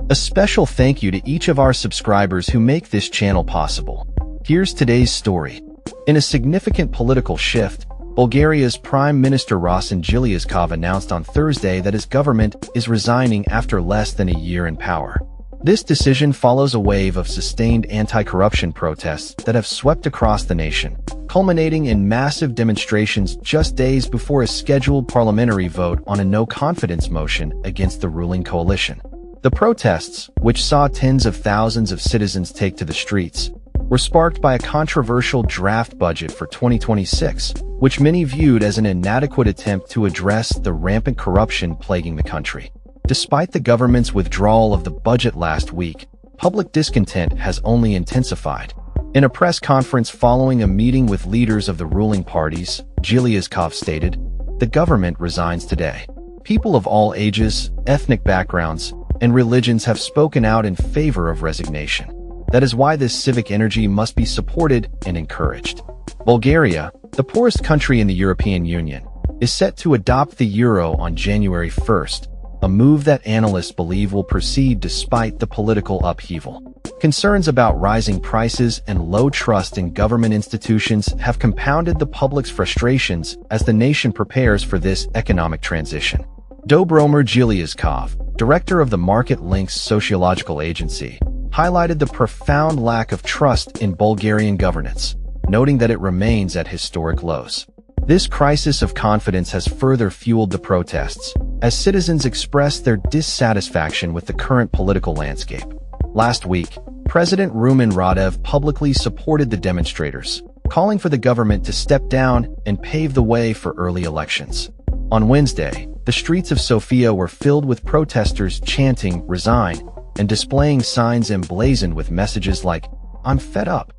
A special thank you to each of our subscribers who make this channel possible. Here's today's story. In a significant political shift, Bulgaria's Prime Minister Rossen Jeliazkov announced on Thursday that his government is resigning after less than a year in power. This decision follows a wave of sustained anti-corruption protests that have swept across the nation, culminating in massive demonstrations just days before a scheduled parliamentary vote on a no-confidence motion against the ruling coalition. The protests, which saw tens of thousands of citizens take to the streets, were sparked by a controversial draft budget for 2026, which many viewed as an inadequate attempt to address the rampant corruption plaguing the country. Despite the government's withdrawal of the budget last week, public discontent has only intensified. In a press conference following a meeting with leaders of the ruling parties, Jeliazkov stated, "The government resigns today. People of all ages, ethnic backgrounds, and religions have spoken out in favor of resignation. That is why this civic energy must be supported and encouraged." Bulgaria, the poorest country in the European Union, is set to adopt the euro on January 1st, a move that analysts believe will proceed despite the political upheaval. Concerns about rising prices and low trust in government institutions have compounded the public's frustrations as the nation prepares for this economic transition. Dobromir Jeliazkov, director of the Market Links Sociological Agency, highlighted the profound lack of trust in Bulgarian governance, noting that it remains at historic lows. This crisis of confidence has further fueled the protests, as citizens express their dissatisfaction with the current political landscape. Last week, President Rumen Radev publicly supported the demonstrators, calling for the government to step down and pave the way for early elections. On Wednesday, the streets of Sofia were filled with protesters chanting "Resign" and displaying signs emblazoned with messages like, "I'm fed up."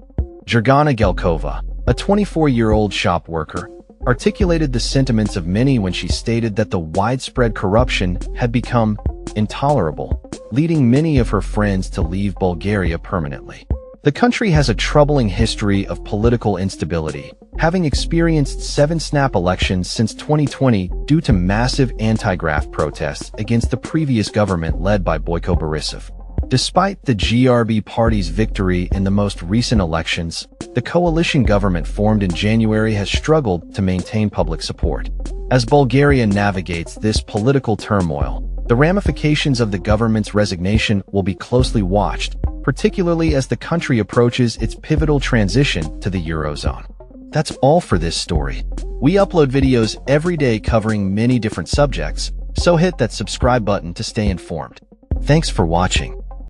Jeliazkova, a 24-year-old shop worker, articulated the sentiments of many when she stated that the widespread corruption had become intolerable, leading many of her friends to leave Bulgaria permanently. The country has a troubling history of political instability, having experienced 7 snap elections since 2020 due to massive anti-graft protests against the previous government led by Boyko Borisov. Despite the GRB party's victory in the most recent elections, the coalition government formed in January has struggled to maintain public support. As Bulgaria navigates this political turmoil, the ramifications of the government's resignation will be closely watched, particularly as the country approaches its pivotal transition to the Eurozone. That's all for this story. We upload videos every day covering many different subjects, so hit that subscribe button to stay informed. Thanks for watching.